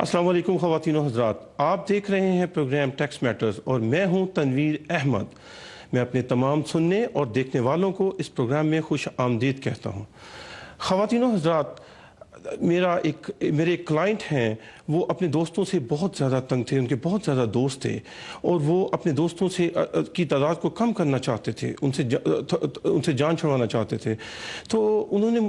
अस्सलाम वालेकुम ख़वातीन व हज़रात, आप देख रहे हैं प्रोग्राम टैक्स मैटर्स और मैं हूं तनवीर अहमद। मैं अपने तमाम सुनने और देखने वालों को इस प्रोग्राम में खुश आमदीद कहता हूं। ख़वातीन व हज़रात, मेरे एक क्लाइंट हैं, वो अपने दोस्तों से बहुत ज़्यादा तंग थे, उनके बहुत ज़्यादा दोस्त थे और वो अपने दोस्तों से की तादाद को कम करना चाहते थे, उनसे जान छुड़वाना चाहते थे। तो उन्होंने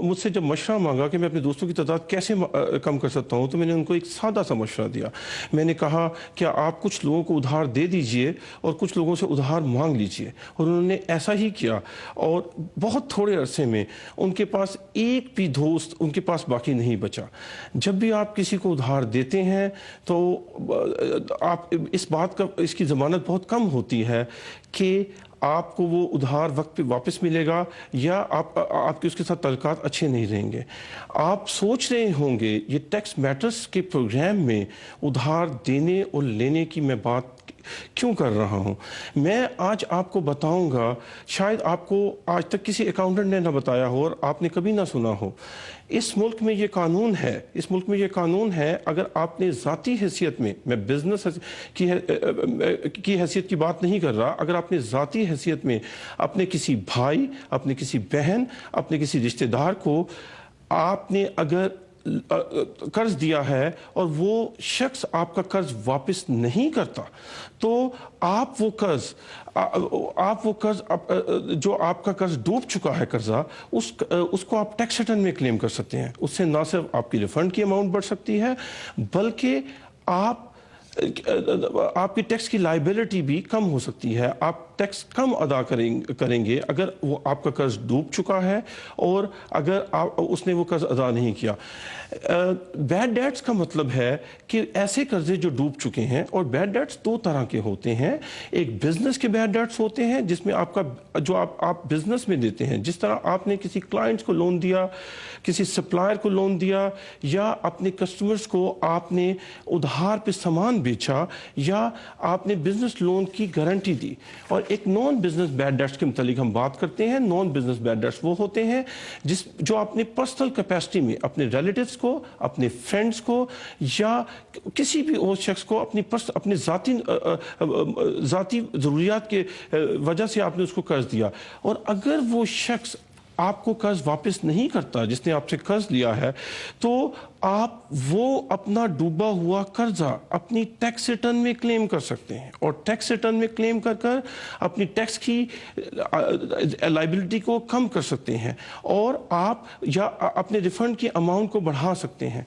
मुझसे जब मशवरा मांगा कि मैं अपने दोस्तों की तादाद कैसे कम कर सकता हूँ, तो मैंने उनको एक सादा सा मशवरा दिया। मैंने कहा क्या आप कुछ लोगों को उधार दे दीजिए और कुछ लोगों से उधार मांग लीजिए, और उन्होंने ऐसा ही किया और बहुत थोड़े अरसे में उनके पास एक भी दोस्त उनके पास बाकी नहीं बचा। जब भी आप किसी को उधार देते हैं तो आप इसकी ज़मानत बहुत कम होती है कि आपको वो उधार वक्त पे वापस मिलेगा या आपके उसके साथ तल्लुकात अच्छे नहीं रहेंगे। आप सोच रहे होंगे ये टैक्स मैटर्स के प्रोग्राम में उधार देने और लेने की मैं बात क्यों कर रहा हूँ। मैं आज आपको बताऊंगा, शायद आपको आज तक किसी अकाउंटेंट ने ना बताया हो और आपने कभी ना सुना हो। इस मुल्क में ये कानून है, अगर आपने ज़ाती हैसियत में, मैं बिजनेस की हैसियत की बात नहीं कर रहा, अगर आपने ज़ाती हैसियत में अपने किसी भाई, अपने किसी बहन, अपने किसी रिश्तेदार को आपने अगर कर्ज दिया है और वो शख्स आपका कर्ज वापस नहीं करता, तो आप वो कर्ज जो आपका कर्ज डूब चुका है कर्जा, उसको आप टैक्स रिटर्न में क्लेम कर सकते हैं। उससे ना सिर्फ आपकी रिफंड की अमाउंट बढ़ सकती है, बल्कि आपकी टैक्स की लायबिलिटी भी कम हो सकती है। आप टैक्स कम अदा करेंगे अगर वो आपका कर्ज डूब चुका है और अगर उसने वो कर्ज अदा नहीं किया। बैड डेट्स का मतलब है कि ऐसे कर्जे जो डूब चुके हैं, और बैड डेट्स दो तरह के होते हैं। एक बिजनेस के बैड डेट्स होते हैं जिसमें आप बिजनेस में देते हैं, जिस तरह आपने किसी क्लाइंट्स को लोन दिया, किसी सप्लायर को लोन दिया, या अपने कस्टमर्स को आपने उधार पे सामान बेचा, या आपने बिजनेस लोन की गारंटी दी। और एक नॉन बिजनेस बैड डेट्स के मुतालिक हम बात करते हैं। नॉन बिजनेस बैड डेट्स वो होते हैं जो अपने पर्सनल कैपेसिटी में अपने रिलेटिव्स को, अपने फ्रेंड्स को, या किसी भी और शख्स को अपनी ज़ाती ज़रूरियात के वजह से आपने उसको कर्ज दिया, और अगर वो शख्स आपको कर्ज वापस नहीं करता जिसने आपसे कर्ज लिया है, तो आप वो अपना डूबा हुआ कर्जा अपनी टैक्स रिटर्न में क्लेम कर सकते हैं, और टैक्स रिटर्न में क्लेम कर अपनी टैक्स की लायबिलिटी को कम कर सकते हैं, और आप या अपने रिफंड की अमाउंट को बढ़ा सकते हैं।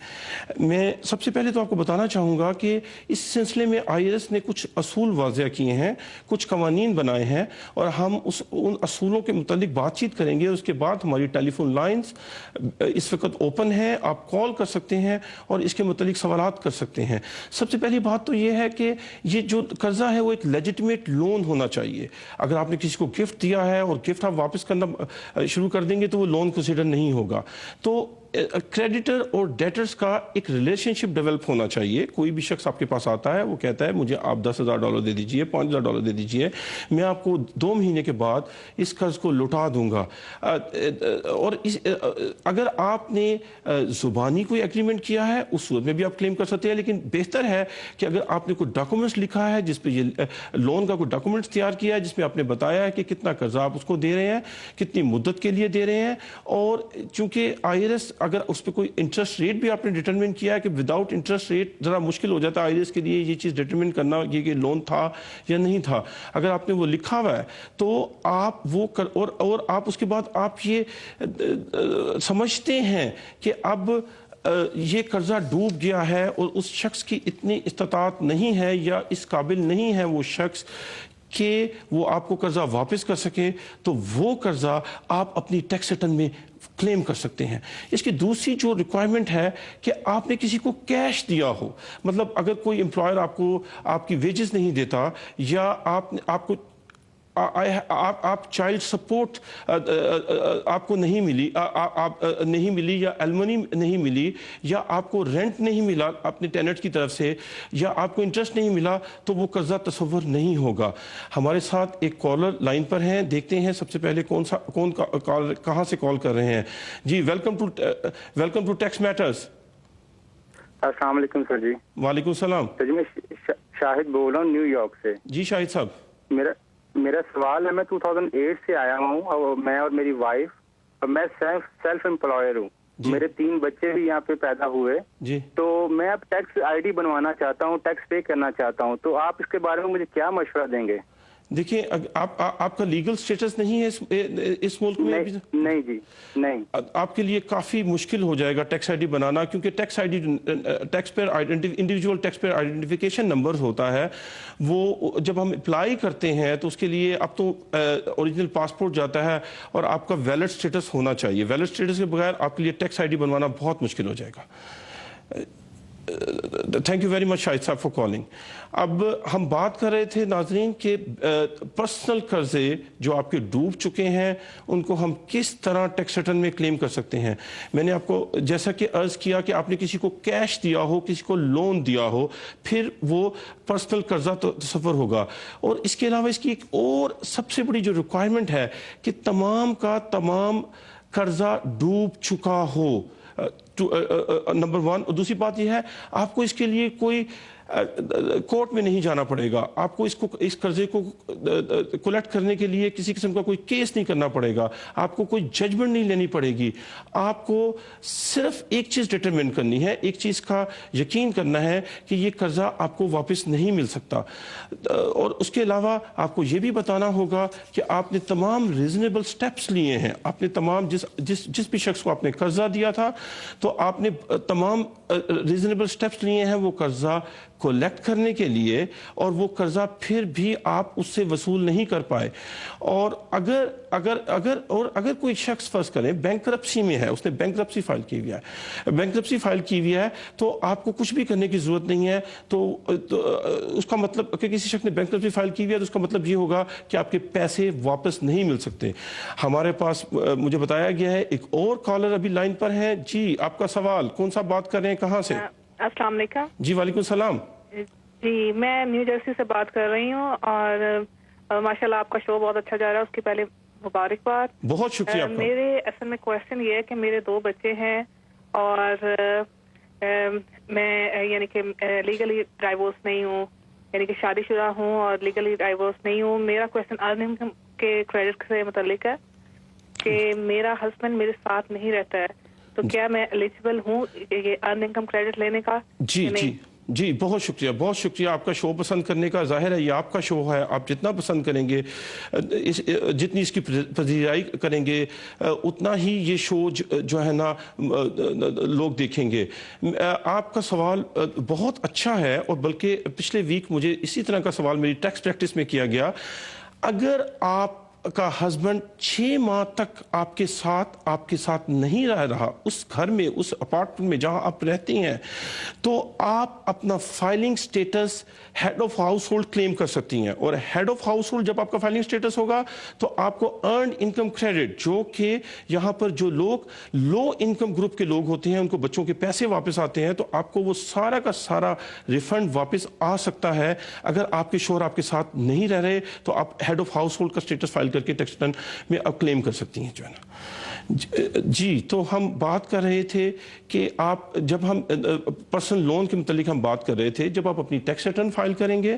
मैं सबसे पहले तो आपको बताना चाहूँगा कि इस सिलसिले में IRS ने कुछ असूल वाज़ेह किए हैं, कुछ कवानीन बनाए हैं, और हम उन असूलों के मुतालिक बातचीत करेंगे। उसके बाद हमारी टेलीफोन लाइन्स इस वक्त ओपन है, आप कॉल कर सकते हैं और इसके मुतालिक सवालात कर सकते हैं। सबसे पहली बात तो ये है कि ये जो कर्जा है वो एक लेजिटिमेट लोन होना चाहिए। अगर आपने किसी को गिफ्ट दिया है और गिफ्ट आप वापस करना शुरू कर देंगे तो वो लोन कंसिडर नहीं होगा। तो क्रेडिटर और डेटर्स का एक रिलेशनशिप डेवलप होना चाहिए। कोई भी शख्स आपके पास आता है, वो कहता है मुझे आप $10,000 दे दीजिए, $5,000 दे दीजिए, मैं आपको 2 महीने के बाद इस कर्ज को लौटा दूंगा। और अगर आपने ज़ुबानी कोई एग्रीमेंट किया है उस सूरत में भी आप क्लेम कर सकते हैं, लेकिन बेहतर है कि अगर आपने कोई डॉक्यूमेंट्स लिखा है जिस पे ये लोन का कोई डॉक्यूमेंट्स तैयार किया है जिसमें आपने बताया है कि कितना कर्जा आप उसको दे रहे हैं, कितनी मुद्दत के लिए दे रहे हैं, और चूंकि IRS अगर उस पर कोई इंटरेस्ट रेट भी आपने डिटरमिन किया है कि विदाउट इंटरेस्ट रेट ज़रा मुश्किल हो जाता है IRS के लिए ये चीज़ डिटरमिन करना कि लोन था या नहीं था। अगर आपने वो लिखा हुआ है तो आप वो और आप उसके बाद आप ये समझते हैं कि अब ये कर्जा डूब गया है और उस शख्स की इतनी इस्तात नहीं है या इस काबिल नहीं है वो शख्स कि वो आपको कर्जा वापस कर सके, तो वो कर्जा आप अपनी टैक्स रिटर्न में क्लेम कर सकते हैं। इसकी दूसरी जो रिक्वायरमेंट है कि आपने किसी को कैश दिया हो, मतलब अगर कोई एम्प्लॉयर आपको आपकी वेजेस नहीं देता, या आपको आप चाइल्ड सपोर्ट आपको नहीं मिली, नहीं मिली, या एलमनी नहीं मिली, या आपको रेंट नहीं मिला अपने टेनेंट की तरफ से, या आपको इंटरेस्ट नहीं मिला, तो वो कर्जा तस्वर नहीं होगा। हमारे साथ एक कॉलर लाइन पर हैं, देखते हैं सबसे पहले कहाँ से कॉल कर रहे हैं। जी वेलकम टू टैक्स मैटर्स। السلام علیکم سر جی. वालेकुम सलाम. سر جی میں شاہد بول رہا ہوں نیو یارک سے. जी शाहिद साहब. میرا سوال ہے, میں 2008 سے آیا ہوں اور میں اور میری وائف, اور میں سیلف امپلائر ہوں. میرے 3 بچے بھی یہاں پہ پیدا ہوئے. جی تو میں اب ٹیکس آئی ڈی بنوانا چاہتا ہوں, ٹیکس پے کرنا چاہتا ہوں, تو آپ اس کے بارے میں مجھے کیا مشورہ دیں گے؟ دیکھیں آپ کا لیگل سٹیٹس نہیں ہے اس ملک میں ابھی؟ نہیں جی نہیں. آپ کے لیے کافی مشکل ہو جائے گا ٹیکس آئی ڈی بنانا, کیونکہ tax I D taxpayer individual taxpayer identification number ہوتا ہے. وہ جب ہم اپلائی کرتے ہیں تو اس کے لیے اب تو اوریجنل پاسپورٹ جاتا ہے اور آپ کا ویلڈ سٹیٹس ہونا چاہیے. ویلڈ سٹیٹس کے بغیر آپ کے لیے ٹیکس آئی ڈی بنوانا بہت مشکل ہو جائے گا. تھینک یو ویری مچ شاہد صاحب فار کالنگ. اب ہم بات کر رہے تھے ناظرین کہ پرسنل قرضے جو آپ کے ڈوب چکے ہیں ان کو ہم کس طرح ٹیکس ریٹرن میں کلیم کر سکتے ہیں. میں نے آپ کو جیسا کہ عرض کیا کہ آپ نے کسی کو کیش دیا ہو, کسی کو لون دیا ہو, پھر وہ پرسنل قرضہ تصور ہوگا. اور اس کے علاوہ اس کی ایک اور سب سے بڑی جو ریکوائرمنٹ ہے کہ تمام کا تمام قرضہ ڈوب چکا ہو, نمبر 1. اور دوسری بات یہ ہے آپ کو اس کے لیے کوئی کورٹ میں نہیں جانا پڑے گا. آپ کو اس قرضے کو کلیکٹ کرنے کے لیے کسی قسم کا کوئی کیس نہیں کرنا پڑے گا. آپ کو کوئی ججمنٹ نہیں لینی پڑے گی. آپ کو صرف ایک چیز ڈٹرمن کرنی ہے, ایک چیز کا یقین کرنا ہے کہ یہ قرضہ آپ کو واپس نہیں مل سکتا. اور اس کے علاوہ آپ کو یہ بھی بتانا ہوگا کہ آپ نے تمام ریزنیبل سٹیپس لیے ہیں. آپ نے تمام جس بھی شخص کو آپ نے قرضہ دیا تھا تو آپ نے تمام ریزنیبل سٹیپس لیے ہیں وہ قرضہ کولیکٹ کرنے کے لیے, اور وہ قرضہ پھر بھی آپ اس سے وصول نہیں کر پائے. اور اگر کوئی شخص فرض کریں بینکرپسی میں ہے, اس نے بینکرپسی فائل کی ہوئی ہے, تو آپ کو کچھ بھی کرنے کی ضرورت نہیں ہے. تو اس کا مطلب کہ کسی شخص نے بینکرپسی فائل کی ہوئی ہے تو اس کا مطلب یہ ہوگا کہ آپ کے پیسے واپس نہیں مل سکتے. ہمارے پاس مجھے بتایا گیا ہے ایک اور کالر ابھی لائن پر ہے. جی آپ کا سوال کون سا, بات کر رہے ہیں, کہاں سے؟ السلام علیکم. جی وعلیکم السلام. جی میں نیو جرسی سے بات کر رہی ہوں, اور ماشاءاللہ آپ کا شو بہت اچھا جا رہا ہے, اس کی پہلے مبارکباد. بہت شکریہ آپ کا. میرے اصل میں کویشچن یہ ہے کہ میرے 2 بچے ہیں اور میں یعنی کہ لیگلی ڈائیورس نہیں ہوں, یعنی کہ شادی شدہ ہوں اور لیگلی ڈائیورس نہیں ہوں. میرا کویشچن ارن انکم کے کریڈٹ سے متعلق ہے کہ میرا ہسبینڈ میرے ساتھ نہیں رہتا ہے, تو کیا میں ایلیجیبل ہوں یہ ارن انکم کریڈٹ لینے کا؟ جی بہت شکریہ آپ کا شو پسند کرنے کا. ظاہر ہے یہ آپ کا شو ہے, آپ جتنا پسند کریں گے, جتنی اس کی پذیرائی کریں گے, اتنا ہی یہ شو جو ہے نا لوگ دیکھیں گے. آپ کا سوال بہت اچھا ہے, اور بلکہ پچھلے ویک مجھے اسی طرح کا سوال میری ٹیکس پریکٹس میں کیا گیا. اگر آپ کا ہسبینڈ 6 ماہ تک آپ کے ساتھ نہیں رہ رہا اس گھر میں, اس اپارٹمنٹ میں جہاں آپ رہتے ہیں, تو آپ اپنا filing status head of household claim کر سکتی ہیں. اور ہیڈ آف ہاؤس ہولڈ جب آپ کا فائلنگ سٹیٹس ہوگا تو آپ کو ارنڈ انکم کریڈٹ, جو کہ یہاں پر جو لوگ لو انکم گروپ کے لوگ ہوتے ہیں ان کو بچوں کے پیسے واپس آتے ہیں, تو آپ کو وہ سارا کا سارا ریفنڈ واپس آ سکتا ہے. اگر آپ کے شوہر آپ کے ساتھ نہیں رہ رہے تو آپ ہیڈ آف ہاؤس ہولڈ کا سٹیٹس فائل کر کے ٹیکس ریٹرن میں اب کلیم کر سکتی ہیں جو ہے نا. جی تو ہم بات کر رہے تھے کہ آپ جب ہم پرسنل لون کے متعلق ہم بات کر رہے تھے, جب آپ اپنی ٹیکس ریٹرن فائل کریں گے,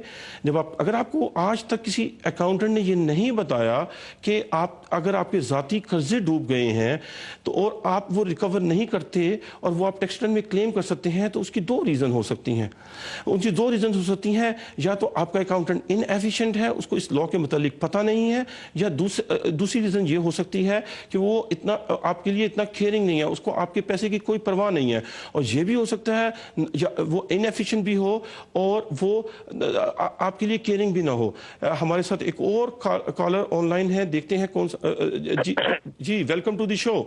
اگر آپ کو آج تک کسی اکاؤنٹنٹ نے یہ نہیں بتایا کہ اگر آپ کے ذاتی قرضے ڈوب گئے ہیں تو اور آپ وہ ریکور نہیں کرتے اور وہ آپ ٹیکس ریٹرن میں کلیم کر سکتے ہیں, تو اس کی 2 ریزن ہو سکتی ہیں. ان کی 2 ریزن ہو سکتی ہیں, یا تو آپ کا اکاؤنٹنٹ ان ایفیشینٹ ہے, اس کو اس لا کے متعلق پتہ نہیں ہے, یا دوسری ریزن یہ ہو سکتی ہے کہ وہ آپ کے لیے اتنا کیئرنگ نہیں ہے, اس کو آپ کے پیسے کی کوئی پرواہ نہیں ہے. اور یہ بھی ہو سکتا ہے وہ ان ایفیشینٹ بھی ہو اور وہ آپ کے لیے کیئرنگ بھی نہ ہو. ہمارے ساتھ ایک اور کالر آن لائن ہے, دیکھتے ہیں کون سا. جی ویلکم ٹو دی شو.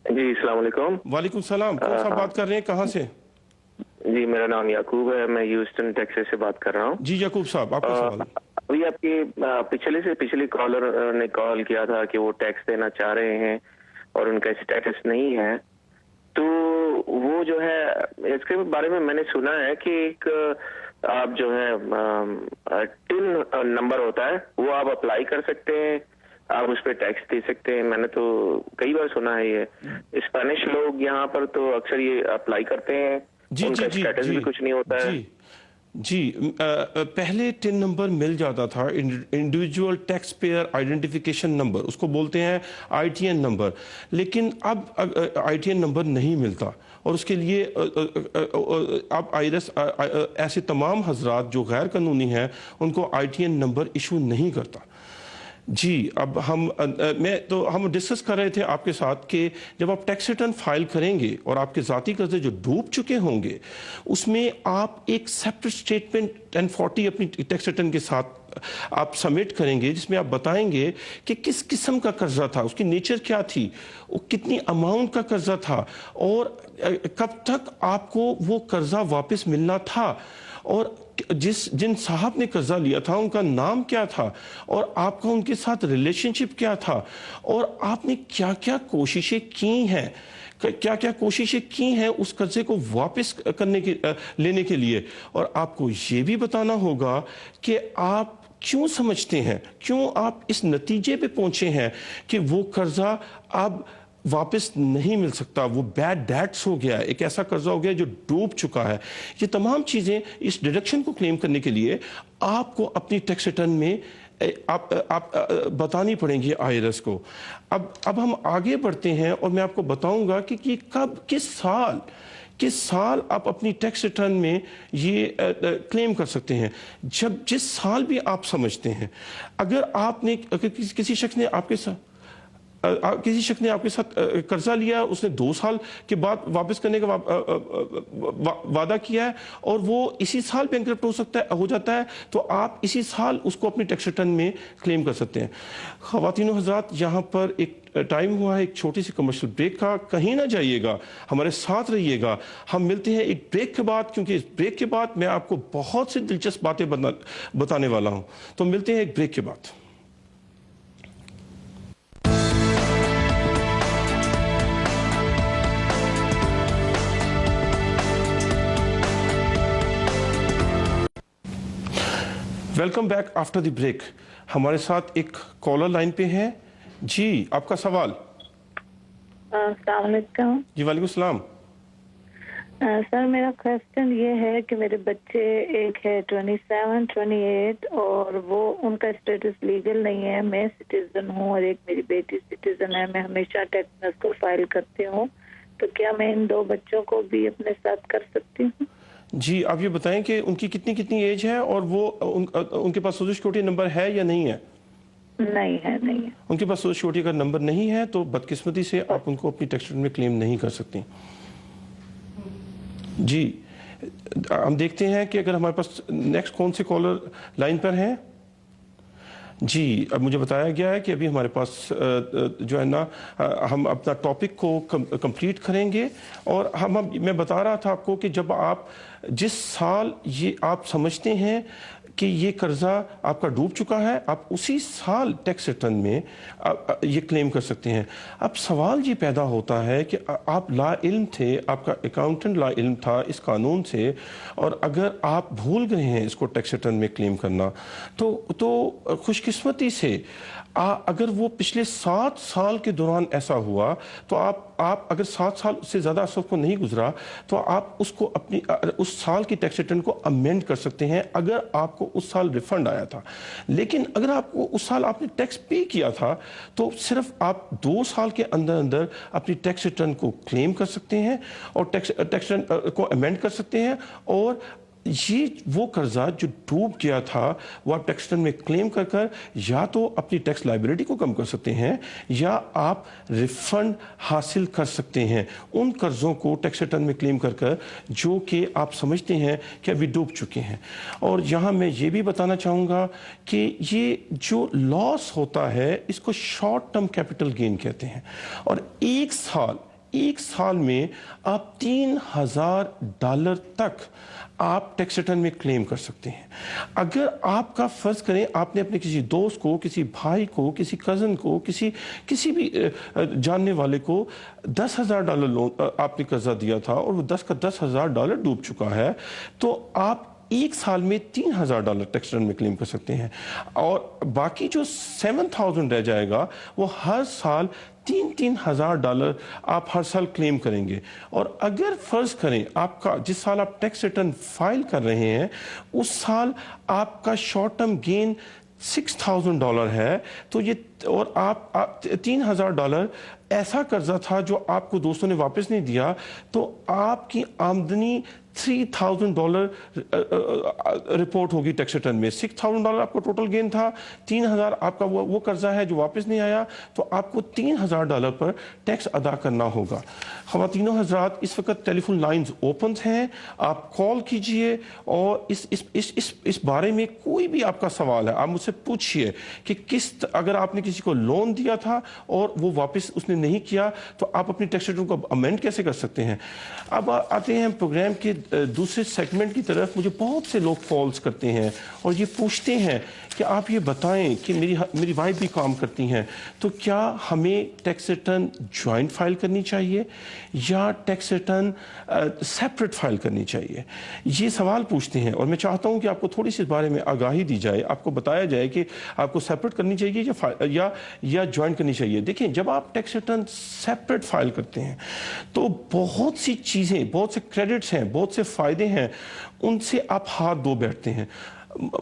جی السلام علیکم. وعلیکم السلام. کون سا بات کر رہے ہیں, کہاں سے؟ جی میرا نام یعقوب ہے, میں ہیوسٹن ٹیکساس سے بات کر رہا ہوں. جی یعقوب صاحب آپ کا سوال. ابھی آپ کی پچھلی کالر نے کال کیا تھا کہ وہ ٹیکس دینا چاہ رہے ہیں اور ان کا اسٹیٹس نہیں ہے, تو وہ جو ہے اس کے بارے میں نے سنا ہے کہ ایک آپ جو ہے ٹن نمبر ہوتا ہے وہ آپ اپلائی کر سکتے ہیں, آپ اس پہ ٹیکس دے سکتے ہیں. میں نے تو کئی بار سنا ہے, یہ اسپینش لوگ یہاں پر تو اکثر یہ اپلائی کرتے ہیں जी उनका जी जी स्टेटस जी भी कुछ नहीं होता है। जी जी पहले टिन नंबर मिल जाता था, individual tax payer identification number, उसको बोलते हैं आईटीएन नंबर, लेकिन अब आईटीएन नंबर नहीं मिलता और उसके लिए अब आईआरएस ऐसे तमाम हजरात जो गैर कानूनी हैं उनको आईटीएन नंबर इशू नहीं करता। जी अब हम डिस्कस कर रहे थे आपके साथ कि जब आप टैक्स रिटर्न फाइल करेंगे और आपके ज़ाती कर्जे जो डूब चुके होंगे उसमें आप एक सेपरेट स्टेटमेंट 1040 अपनी टैक्स रिटर्न के साथ आप सबमिट करेंगे, जिसमें आप बताएंगे कि किस किस्म का कर्जा था, उसकी नेचर क्या थी, वो कितनी अमाउंट का कर्जा था और कब तक आपको वो कर्जा वापस मिलना था और जिन साहब ने कर्जा लिया था उनका नाम क्या था और आपका उनके साथ रिलेशनशिप क्या था और आपने क्या क्या कोशिशें की हैं, क्या क्या कोशिशें की हैं उस कर्जे को वापस लेने के लिए। और आपको ये भी बताना होगा कि आप क्यों समझते हैं, क्यों आप इस नतीजे पे पहुंचे हैं कि वो कर्जा अब वापस नहीं मिल सकता, वो बैड डेट्स हो गया, एक ऐसा कर्जा हो गया जो डूब चुका है। ये तमाम चीज़ें इस डिडक्शन को क्लेम करने के लिए आपको अपनी टैक्स रिटर्न में आप बतानी पड़ेंगी आईआरएस को। अब हम आगे बढ़ते हैं और मैं आपको बताऊंगा कि कब किस साल आप अपनी टैक्स रिटर्न में ये क्लेम कर सकते हैं। जिस साल भी आप समझते हैं, अगर किसी शख्स ने आपके साथ कर्जा लिया, उसने 2 साल के बाद वापस करने का वादा किया है और वो इसी साल बैंकरप्ट हो जाता है, तो आप इसी साल उसको अपनी टैक्स रिटर्न में क्लेम कर सकते हैं। ख़वातीन हज़रात, यहाँ पर एक टाइम हुआ है एक छोटी सी कमर्शियल ब्रेक का, कहीं ना जाइएगा, हमारे साथ रहिएगा। हम मिलते हैं एक ब्रेक के बाद, क्योंकि इस ब्रेक के बाद मैं आपको बहुत सी दिलचस्प बातें बताने वाला हूँ। तो मिलते हैं एक ब्रेक के बाद। Welcome back after the break. हमारे साथ एक कॉलर लाइन पे हैं। जी, आपका सवाल। अस्सलाम वालेकुम। जी वालेकुम सलाम। सर, मेरा क्वेश्चन ये है कि मेरे बच्चे, एक है 27, 28 और वो उनका स्टेटस लीगल नहीं है। मैं सिटीजन हूँ और एक मेरी बेटी सिटीजन है। मैं हमेशा टैक्स में उसको फाइल करती हूँ, तो क्या मैं इन 2 बच्चों को भी अपने साथ कर सकती हूँ? जी, आप ये बताएं कि उनकी कितनी एज है और वो उनके पास सोशल सिक्योरिटी नंबर है या नहीं है? नहीं है। उनके पास सोशल सिक्योरिटी का नंबर नहीं है तो बदकिस्मती से आप उनको अपनी टैक्स रिटर्न में क्लेम नहीं कर सकती। जी, हम देखते हैं कि अगर हमारे पास नेक्स्ट कौन से कॉलर लाइन पर हैं। जी, अब मुझे बताया गया है कि अभी हमारे पास जो है ना, हम अपना टॉपिक को कंप्लीट करेंगे और मैं बता रहा था आपको कि जब आप जिस साल ये आप समझते हैं कि ये कर्जा आपका डूब चुका है, आप उसी साल टैक्स रिटर्न में ये क्लेम कर सकते हैं। अब सवाल ये पैदा होता है कि आप ला इल्म थे, आपका अकाउंटेंट ला इल्म था इस कानून से, और अगर आप भूल गए हैं इसको टैक्स रिटर्न में क्लेम करना, तो खुशकिस्मती से अगर वो पिछले 7 साल के दौरान ऐसा हुआ तो आप अगर 7 साल से ज़्यादा अरसा को नहीं गुजरा तो आप उसको अपनी उस साल की टैक्स रिटर्न को अमेंड कर सकते हैं अगर आपको उस साल रिफंड आया था। लेकिन अगर आपको उस साल आपने टैक्स पे किया था तो सिर्फ आप 2 साल के अंदर अंदर अपनी टैक्स रिटर्न को क्लेम कर सकते हैं और टैक्स रिटर्न को अमेंड कर सकते हैं, और ये वो कर्जा जो डूब गया था वो आप टैक्स रिटर्न में क्लेम कर या तो अपनी टैक्स लायबिलिटी को कम कर सकते हैं या आप रिफंड हासिल कर सकते हैं उन कर्जों को टैक्स रिटर्न में क्लेम कर जो कि आप समझते हैं कि अभी डूब चुके हैं। और यहाँ मैं ये भी बताना चाहूँगा कि ये जो लॉस होता है इसको शॉर्ट टर्म कैपिटल गेन कहते हैं, और एक साल में आप $3,000 तक आप टैक्स रिटर्न में क्लेम कर सकते हैं। अगर आपका फर्ज करें आपने अपने किसी दोस्त को, किसी भाई को, किसी कज़न को, किसी भी जानने वाले को $10,000 लोन आपने कर्जा दिया था और वो $10,000 डूब चुका है, तो आप एक साल में $3,000 टैक्स रिटर्न में क्लेम कर सकते हैं, और बाकी जो $7,000 रह जाएगा वो हर साल $3,000 आप हर साल क्लेम करेंगे। और अगर फर्ज करें आपका जिस साल आप टैक्स रिटर्न फाइल कर रहे हैं उस साल आपका शॉर्ट टर्म गेन $6,000 है, तो ये और आप $3,000 ऐसा कर्जा था जो आपको दोस्तों ने वापस नहीं दिया, तो आपकी आमदनी $3,000 रिपोर्ट होगी टैक्स रिटर्न में। $6,000 आपका टोटल गेन था, $3,000 आपका वो कर्जा है जो वापस नहीं आया, तो आपको $3,000 पर टैक्स अदा करना होगा। ख़वातीनो हज़रात, इस वक्त टेलीफोन लाइंस ओपन हैं, आप कॉल कीजिए और इस बारे में कोई भी आपका सवाल है आप मुझसे पूछिए कि अगर आपने किसी को लोन दिया था और वो वापस उसने नहीं किया तो आप अपनी टैक्स रिटर्न को अमेंड कैसे कर सकते हैं। अब आते हैं प्रोग्राम के दूसरे सेगमेंट की तरफ। मुझे बहुत से लोग कॉल्स करते हैं और ये पूछते हैं कि आप ये बताएं कि मेरी वाइफ भी काम करती हैं, तो क्या हमें टैक्स रिटर्न जॉइंट फाइल करनी चाहिए या टैक्स रिटर्न सेपरेट फाइल करनी चाहिए। ये सवाल पूछते हैं और मैं चाहता हूं कि आपको थोड़ी सी इस बारे में आगाही दी जाए, आपको बताया जाए कि आपको सेपरेट करनी चाहिए या जॉइंट करनी चाहिए। देखिए, जब आप टैक्स रिटर्न सेपरेट फाइल करते हैं तो बहुत सी चीज़ें, बहुत से क्रेडिट्स हैं, बहुत से फ़ायदे हैं, उनसे आप हाथ धो बैठते हैं।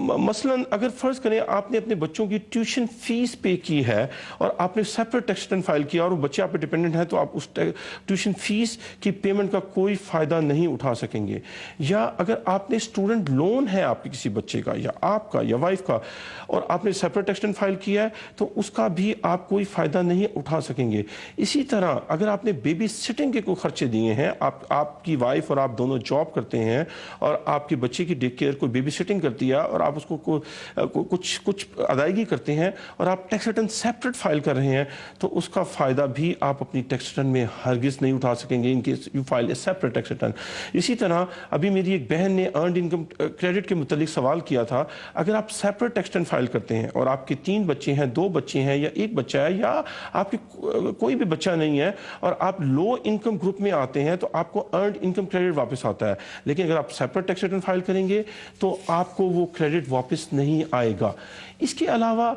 मसलन अगर फ़र्ज़ करें आपने अपने बच्चों की ट्यूशन फ़ीस पे की है और आपने सेपरेट टैक्स रिटर्न फाइल किया और वो बच्चे आप पे डिपेंडेंट हैं, तो आप उस ट्यूशन फ़ीस की पेमेंट का कोई फ़ायदा नहीं उठा सकेंगे। या अगर आपने स्टूडेंट लोन है आपके किसी बच्चे का या आपका या वाइफ का और आपने सेपरेट टैक्स रिटर्न फाइल किया है तो उसका भी आप कोई फ़ायदा नहीं उठा सकेंगे। इसी तरह अगर आपने बेबी सिटिंग के कोई खर्चे दिए हैं, आपकी वाइफ और आप दोनों जॉब करते हैं और आपके बच्चे की डे केयर को बेबी सिटिंग करती है और आप उसको कुछ अदायगी करते हैं और आप टैक्स रिटर्न सेपरेट फाइल कर रहे हैं, तो उसका फ़ायदा भी आप अपनी टैक्स रिटर्न में हरगिज़ नहीं उठा सकेंगे in case you file A separate tax return. इसी तरह अभी मेरी एक बहन ने अर्नड इनकम क्रेडिट के मुतालिक सवाल किया था। अगर आप सेपरेट टैक्स रिटर्न फाइल करते हैं और आपके 3 बच्चे हैं, 2 बच्चे हैं या 1 बच्चा है या आपके कोई भी बच्चा नहीं है और आप लो इनकम ग्रुप में आते हैं, तो आपको अर्नड इनकम क्रेडिट वापस आता है। लेकिन अगर आप सेपरेट टैक्स रिटर्न फाइल करेंगे तो आपको वो क्रेडिट वापस नहीं आएगा। इसके अलावा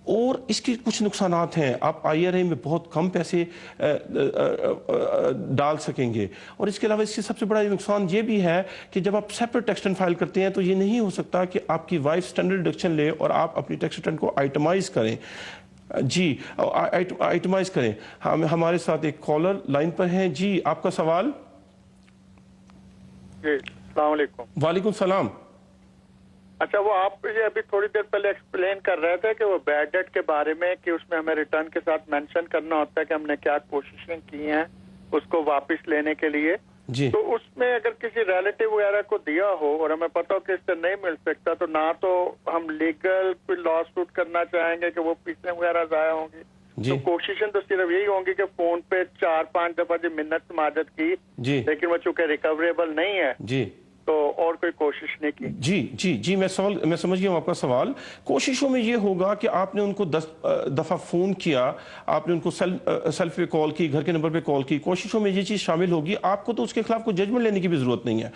और इसके कुछ नुकसानात हैं। आप IRA में बहुत कम पैसे डाल सकेंगे और इसके अलावा इसके सबसे बड़ा नुकसान ये भी है कि जब आप सेपरेट टैक्स रिटर्न फाइल करते हैं तो ये नहीं हो सकता कि आपकी वाइफ स्टैंडर्ड डिडक्शन ले और आप अपनी टैक्स रिटर्न को आइटमाइज करें। जी, आइटमाइज करें। हमारे साथ एक कॉलर लाइन पर हैं। जी, आपका सवाल। जी, अस्सलाम वालेकुम। वालेकुम सलाम। अच्छा, वो आप ये अभी थोड़ी देर पहले एक्सप्लेन कर रहे थे कि वो बैड डेट के बारे में कि उसमें हमें रिटर्न के साथ मेंशन करना होता है कि हमने क्या कोशिशें की हैं उसको वापस लेने के लिए। जी। तो उसमें अगर किसी रिलेटिव वगैरह को दिया हो और हमें पता हो कि इससे नहीं मिल सकता, तो ना तो हम लीगल कोई लॉ सूट करना चाहेंगे कि वो फीसें वगैरह ज़ाया होंगी। जी। तो कोशिशें तो सिर्फ यही होंगी कि फोन पे 4-5 दफा जो मिन्नत समाजत की, जी, लेकिन वो चूंकि रिकवरेबल नहीं है जी, तो और कोई कोशिश नहीं की। जी जी जी, मैं समझ गया हूँ आपका सवाल। कोशिशों में ये होगा कि आपने उनको 10 दफ़ा फ़ोन किया, आपने उनको सेल्फ पे कॉल की, घर के नंबर पे कॉल की। कोशिशों में ये चीज़ शामिल होगी। आपको तो उसके खिलाफ कोई जजमेंट लेने की भी ज़रूरत नहीं है।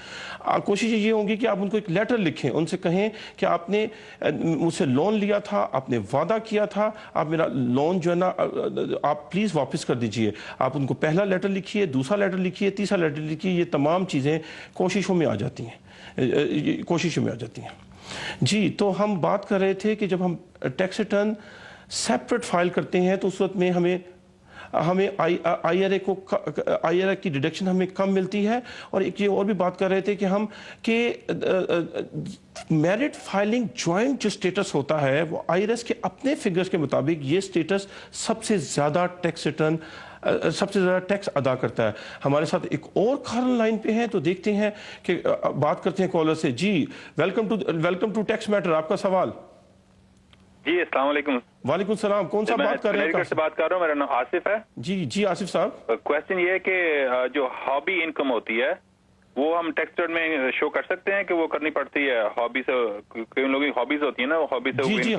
कोशिश ये होगी कि आप उनको एक लेटर लिखें, उनसे कहें कि आपने मुझसे लोन लिया था, आपने वादा किया था, आप मेरा लोन जो है ना आप प्लीज़ वापस कर दीजिए। आप उनको पहला लेटर लिखिए, दूसरा लेटर लिखिए, तीसरा लेटर लिखिए। ये तमाम चीज़ें कोशिशों में आ जाती हैं, कोशिशों में आ जाती हैं। जी, तो हम बात कर रहे थे कि जब हम टैक्स रिटर्न सेपरेट फाइल करते हैं तो उस वक्त में हमें IRA की डिडक्शन हमें कम मिलती है। और एक ये और भी बात कर रहे थे कि हम मेरिट फाइलिंग जॉइंट जो स्टेटस होता है वो IRS के अपने फिगर्स के मुताबिक ये स्टेटस सबसे ज़्यादा टैक्स रिटर्न सबसे ज़्यादा टैक्स अदा करता है। हमारे साथ एक और कॉलर लाइन पे हैं, तो देखते हैं कि बात करते हैं कॉलर से। जी, वेलकम टू टैक्स मैटर। आपका सवाल। जी, अस्सलाम वालेकुम। वालेकुम सलाम। कौन सा बात कर रहे हैं? से बात कर रहा हूँ, मेरा नाम आसिफ है। जी जी, आसिफ साहब। क्वेश्चन ये है कि जो हॉबी इनकम होती है वो हम टैक्स रिटर्न में शो कर सकते हैं कि वो करनी पड़ती है? हॉबी से कई लोगों की हॉबीज होती है ना, वो हॉबी से जी जी,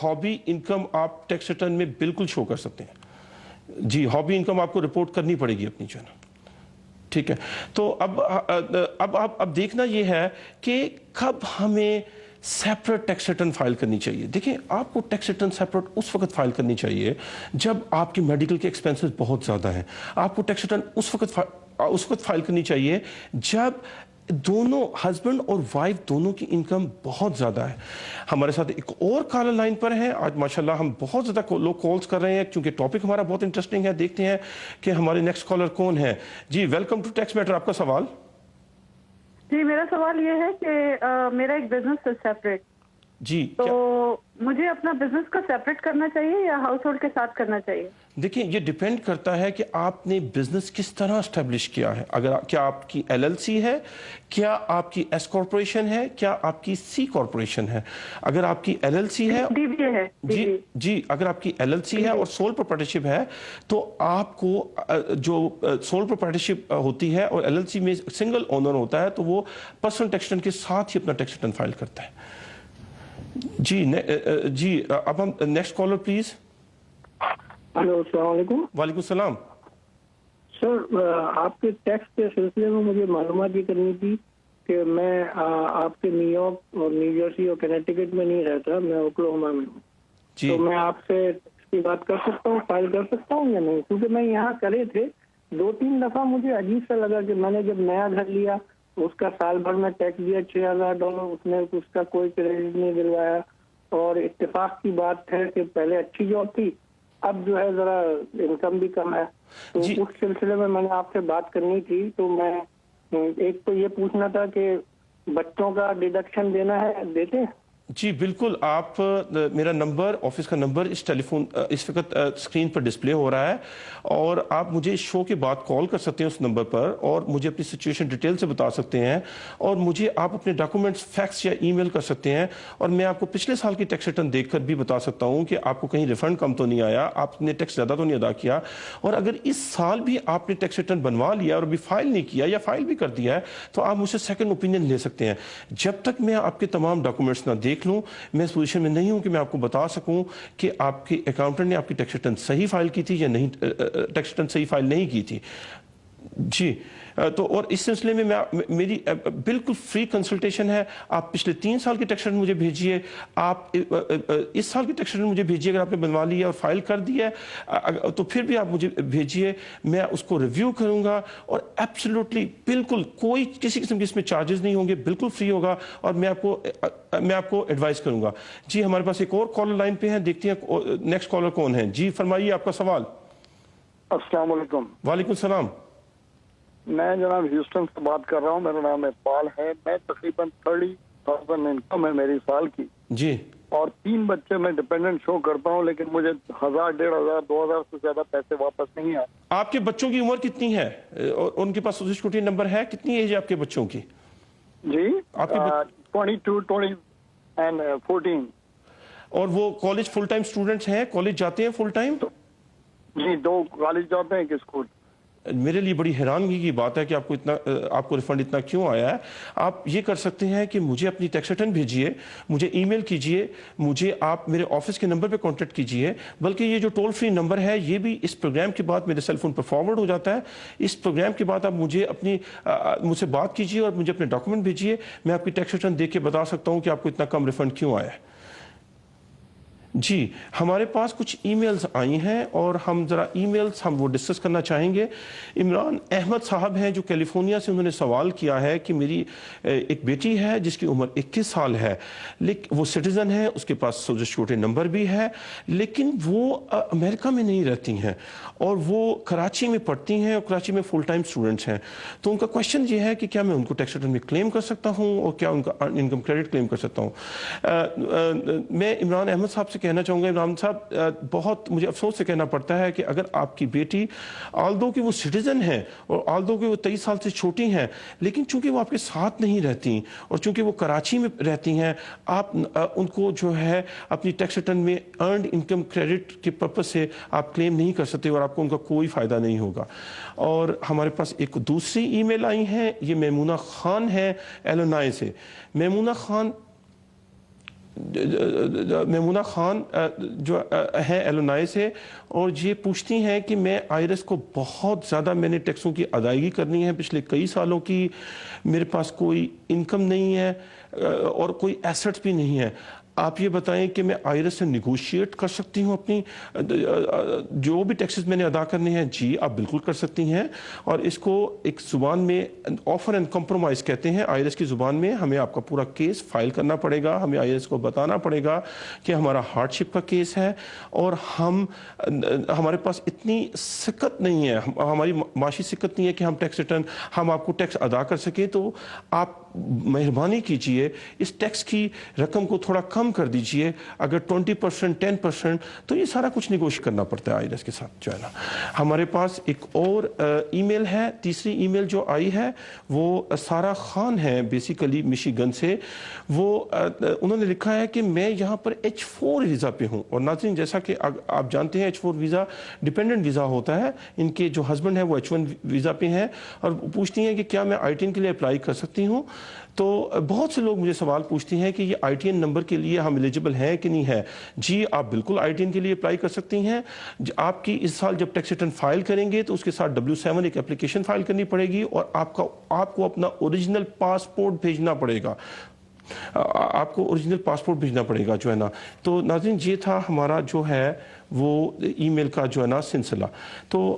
हॉबी इनकम आप टैक्स रिटर्न में बिल्कुल शो कर सकते हैं। जी, हॉबी इनकम आपको रिपोर्ट करनी पड़ेगी अपनी जो है ना। ٹھیک ہے. تو اب دیکھنا یہ ہے کہ کب ہمیں سیپریٹ ٹیکس ریٹرن فائل کرنی چاہیے. دیکھیں آپ کو ٹیکس ریٹرن سیپریٹ اس وقت فائل کرنی چاہیے جب آپ کے میڈیکل کے ایکسپینسز بہت زیادہ ہیں. آپ کو ٹیکس ریٹرن اس وقت فائل کرنی چاہیے جب دونوں ہسبینڈ اور وائف دونوں کی انکم بہت زیادہ ہے. ہمارے ساتھ ایک اور کالر لائن پر ہے. آج ماشاءاللہ ہم بہت زیادہ لوگ کالز کر رہے ہیں کیونکہ ٹاپک ہمارا بہت انٹرسٹنگ ہے. دیکھتے ہیں کہ ہمارے نیکسٹ کالر کون ہے. جی ویلکم ٹو ٹیکس میٹر. آپ کا سوال. جی میرا سوال یہ ہے کہ میرا ایک بزنس ہے سیپریٹ. جی تو مجھے اپنا بزنس کا سیپریٹ کرنا چاہیے یا ہاؤس ہولڈ کے ساتھ کرنا چاہیے؟ دیکھیں یہ ڈیپینڈ کرتا ہے کہ آپ نے بزنس کس طرح اسٹیبلش کیا ہے. کیا آپ کی ایل ایل سی ہے, کیا آپ کی ایس کارپوریشن ہے, کیا آپ کی سی کارپوریشن ہے. اگر آپ کی ایل ایل سی ہے ڈی بی اے ہے. جی اگر آپ کی ایل ایل سی ہے اور سول پروپرائٹرشپ ہے تو آپ کو جو سول پروپرائٹرشپ ہوتی ہے اور ایل ایل سی میں سنگل اونر ہوتا ہے تو وہ پرسنل ٹیکس ریٹرن کے ساتھ ہی اپنا ٹیکس ریٹرن فائل کرتا ہے. جی اب ہم نیکسٹ کالر پلیز. ہلو السلام علیکم. وعلیکم السلام. سر آپ کے ٹیکس کے سلسلے میں مجھے معلومات یہ کرنی تھی کہ میں آپ کے نیو یارک اور نیو جرسی اور کنیکٹیکٹ میں نہیں رہتا, میں اوکلاہوما میں ہوں. تو میں آپ سے اس کی بات کر سکتا ہوں, فائل کر سکتا ہوں یا نہیں؟ کیونکہ میں یہاں کرے تھے 2-3 دفعہ. مجھے عجیب سا لگا کہ میں نے جب نیا گھر لیا اس کا سال بھر میں ٹیکس دیا $6,000, اس نے اس کا کوئی کریڈٹ نہیں دلوایا. اور اتفاق کی بات ہے کہ پہلے اچھی جاب تھی, اب جو ہے ذرا انکم بھی کم ہے. تو اس سلسلے میں نے آپ سے بات کرنی تھی. تو میں ایک تو یہ پوچھنا تھا کہ بچوں کا ڈیڈکشن دینا ہے, دیتے ہیں؟ جی بالکل. آپ میرا نمبر, آفس کا نمبر اس وقت اسکرین پر ڈسپلے ہو رہا ہے اور آپ مجھے شو کے بعد کال کر سکتے ہیں اس نمبر پر اور مجھے اپنی سچویشن ڈیٹیل سے بتا سکتے ہیں اور مجھے آپ اپنے ڈاکومنٹس فیکس یا ای میل کر سکتے ہیں اور میں آپ کو پچھلے سال کی ٹیکس ریٹرن دیکھ کر بھی بتا سکتا ہوں کہ آپ کو کہیں ریفنڈ کم تو نہیں آیا, آپ نے ٹیکس زیادہ تو نہیں ادا کیا. اور اگر اس سال بھی آپ نے ٹیکس ریٹرن بنوا لیا اور ابھی فائل نہیں کیا یا فائل بھی کر دیا ہے تو آپ مجھ سے سیکنڈ اوپینین لے سکتے ہیں. جب تک میں آپ کے تمام ڈاکومنٹس نہ دیکھ لوں میں اس پوزیشن میں نہیں ہوں کہ میں آپ کو بتا سکوں کہ آپ کے اکاؤنٹنٹ نے آپ کی ٹیکس ریٹرن صحیح فائل کی تھی یا نہیں, ٹیکس ریٹرن صحیح فائل نہیں کی تھی. جی تو اور اس سلسلے میں میری بالکل فری کنسلٹیشن ہے. آپ پچھلے 3 سال کی ٹیکس ریٹرن مجھے بھیجیے, آپ اس سال کی ٹیکس ریٹرن مجھے بھیجیے. اگر آپ نے بنوا لیا اور فائل کر دیا ہے تو پھر بھی آپ مجھے بھیجیے, میں اس کو ریویو کروں گا اور ایبسلیوٹلی بالکل کوئی کسی قسم کے اس میں چارجز نہیں ہوں گے, بالکل فری ہوگا اور میں آپ کو ایڈوائز کروں گا. جی ہمارے پاس ایک اور کالر لائن پہ ہیں, دیکھتے ہیں نیکسٹ کالر کون ہے. جی فرمائیے آپ کا سوال. السلام علیکم. وعلیکم السلام. میں جناب ہیوسٹن سے بات کر رہا ہوں. میرا نام اقبال ہے. میں تقریباً 30,000 انکم ہے میری سال کی. جی. اور 3 بچے میں ڈیپینڈنٹ شو کرتا ہوں, لیکن مجھے 1,000, 1,500, 2,000 سے زیادہ پیسے واپس نہیں آتے. آپ کے بچوں کی عمر کتنی ہے اور ان کے پاس سوشل سیکورٹی نمبر ہے؟ کتنی ایج ہے آپ کے بچوں کی؟ جی 22, 20 and 14. اور وہ کالج فل ٹائم اسٹوڈنٹس ہیں, کالج جاتے ہیں فل ٹائم؟ جی 2 کالج جاتے ہیں, ایک اسکول. میرے لیے بڑی حیرانگی کی بات ہے کہ آپ کو ریفنڈ اتنا کیوں آیا ہے. آپ یہ کر سکتے ہیں کہ مجھے اپنی ٹیکس ریٹرن بھیجیے, مجھے ای میل کیجیے, مجھے آپ میرے آفس کے نمبر پہ کانٹیکٹ کیجیے. بلکہ یہ جو ٹول فری نمبر ہے یہ بھی اس پروگرام کے بعد میرے سیل فون پر فارورڈ ہو جاتا ہے. اس پروگرام کے بعد آپ مجھ سے بات کیجیے اور مجھے اپنے ڈاکومنٹ بھیجیے, میں آپ کی ٹیکس ریٹرن دیکھ کے بتا سکتا ہوں کہ آپ کو اتنا کم ریفنڈ کیوں آیا ہے. جی ہمارے پاس کچھ ای میلز آئی ہیں اور ہم ذرا ای میلز وہ ڈسکس کرنا چاہیں گے. عمران احمد صاحب ہیں جو کیلیفورنیا سے, انہوں نے سوال کیا ہے کہ میری ایک بیٹی ہے جس کی عمر 21 سال ہے, لیکن وہ سٹیزن ہے, اس کے پاس سوشل سیکورٹی نمبر بھی ہے, لیکن وہ امریکہ میں نہیں رہتی ہیں اور وہ کراچی میں پڑھتی ہیں اور کراچی میں فل ٹائم اسٹوڈنٹس ہیں. تو ان کا کوشچن یہ ہے کہ کیا میں ان کو ٹیکس ریٹرن میں کلیم کر سکتا ہوں اور کیا ان کا انکم کریڈٹ کلیم کر سکتا ہوں. میں عمران احمد صاحب سے کہنا چاہوں گا, عمران صاحب بہت مجھے افسوس سے کہنا پڑتا ہے کہ اگر آپ کی بیٹی آلدو کہ وہ سٹیزن ہیں اور آلدو کہ وہ 23 سال سے چھوٹی ہیں, لیکن چونکہ وہ آپ کے ساتھ نہیں رہتی اور چونکہ وہ کراچی میں رہتی ہیں, آپ ان کو جو ہے اپنی ٹیکس ریٹرن میں ارنڈ انکم کریڈٹ کے پرپس سے آپ کلیم نہیں کر سکتے اور آپ کو ان کا کوئی فائدہ نہیں ہوگا. اور ہمارے پاس ایک دوسری ای میل آئی ہیں, یہ میمونہ خان ہے ایلونائے سے. میمونہ خان میمونہ خان جو ہیں ایلونائی سے، اور یہ پوچھتی ہیں کہ میں آئرس کو بہت زیادہ میں نے ٹیکسوں کی ادائیگی کرنی ہے پچھلے کئی سالوں کی، میرے پاس کوئی انکم نہیں ہے اور کوئی ایسٹس بھی نہیں ہے، آپ یہ بتائیں کہ میں آئرس سے نیگوشیٹ کر سکتی ہوں اپنی جو بھی ٹیکسز میں نے ادا کرنے ہیں؟ جی آپ بالکل کر سکتی ہیں، اور اس کو ایک زبان میں آفر اینڈ کمپرومائز کہتے ہیں آئرس کی زبان میں۔ ہمیں آپ کا پورا کیس فائل کرنا پڑے گا، ہمیں آئرس کو بتانا پڑے گا کہ ہمارا ہارڈ شپ کا کیس ہے اور ہمارے پاس اتنی سکت نہیں ہے، ہماری معاشی سکت نہیں ہے کہ ہم ٹیکس ریٹرن ہم آپ کو ٹیکس ادا کر سکیں، تو آپ مہربانی کیجئے اس ٹیکس کی رقم کو تھوڑا کم کر دیجئے، اگر 20% 10% تو یہ سارا کچھ نیگوشیٹ کرنا پڑتا ہے آئرس کے ساتھ جو ہے نا۔ ہمارے پاس ایک اور ای میل ہے، تیسری ای میل جو آئی ہے وہ سارا خان ہے بیسیکلی مشیگن سے، وہ انہوں نے لکھا ہے کہ میں یہاں پر H4 ویزا پہ ہوں، اور ناظرین جیسا کہ آپ جانتے ہیں H4 ویزا ڈیپینڈنٹ ویزا ہوتا ہے، ان کے جو ہسبینڈ ہیں وہ H1 ویزا پہ ہیں، اور پوچھتی ہیں کہ کیا میں ITN کے لیے اپلائی کر سکتی ہوں؟ تو بہت سے لوگ مجھے سوال پوچھتے ہیں کہ یہ ITN نمبر کے لیے ہم ایلیجبل ہیں کہ نہیں ہے۔ جی آپ بالکل ITN کے لیے اپلائی کر سکتی ہیں۔ آپ کی اس سال جب ٹیکس ریٹرن فائل کریں گے تو اس کے ساتھ W7 ایک اپلیکیشن فائل کرنی پڑے گی، اور آپ کو اپنا اوریجنل پاسپورٹ بھیجنا پڑے گا، آپ کو اوریجنل پاسپورٹ بھیجنا پڑے گا جو ہے نا۔ تو ناظرین یہ تھا ہمارا جو ہے وہ ای میل کا جو ہے نا سلسلہ۔ تو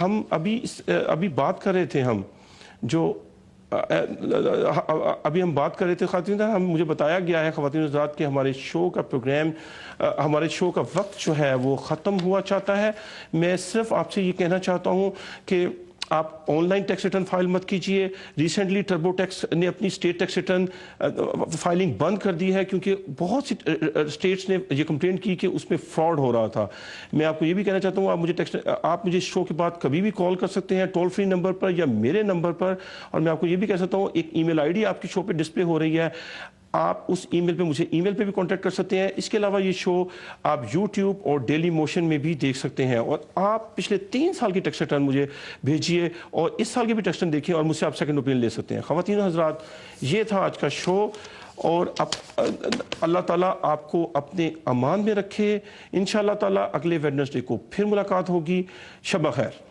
ہم ابھی بات کر رہے تھے ہم بات کر رہے تھے خواتین، مجھے بتایا گیا ہے خواتین حضرات کہ ہمارے شو کا پروگرام، ہمارے شو کا وقت جو ہے وہ ختم ہوا چاہتا ہے۔ میں صرف آپ سے یہ کہنا چاہتا ہوں کہ آپ online tax return file مت کیجئے۔ ریسنٹلی ٹربو ٹیکس نے اپنی اسٹیٹ ٹیکس ریٹرن فائلنگ بند کر دی ہے، کیونکہ بہت سی اسٹیٹس نے یہ کمپلینٹ کی کہ اس میں فراڈ ہو رہا تھا۔ میں آپ کو یہ بھی کہنا چاہتا ہوں آپ مجھے شو کے بعد کبھی بھی کال کر سکتے ہیں ٹول فری نمبر پر یا میرے نمبر پر، اور میں آپ کو یہ بھی کہہ سکتا ہوں ایک ای میل آئی ڈی آپ کی شو پہ ڈسپلے ہو رہی ہے، آپ اس ای میل پہ مجھے ای میل پہ بھی کانٹیکٹ کر سکتے ہیں۔ اس کے علاوہ یہ شو آپ یوٹیوب اور ڈیلی موشن میں بھی دیکھ سکتے ہیں، اور آپ پچھلے 3 سال کی ٹیکس ریٹرن مجھے بھیجیے اور اس سال کی بھی ٹیکس ریٹرن دیکھیں اور مجھ سے آپ سیکنڈ اوپینین لے سکتے ہیں۔ خواتین و حضرات یہ تھا آج کا شو، اور اللہ تعالیٰ آپ کو اپنے امان میں رکھے۔ انشاءاللہ تعالیٰ اگلے ویڈنسڈے کو پھر ملاقات ہوگی۔ شب بخیر۔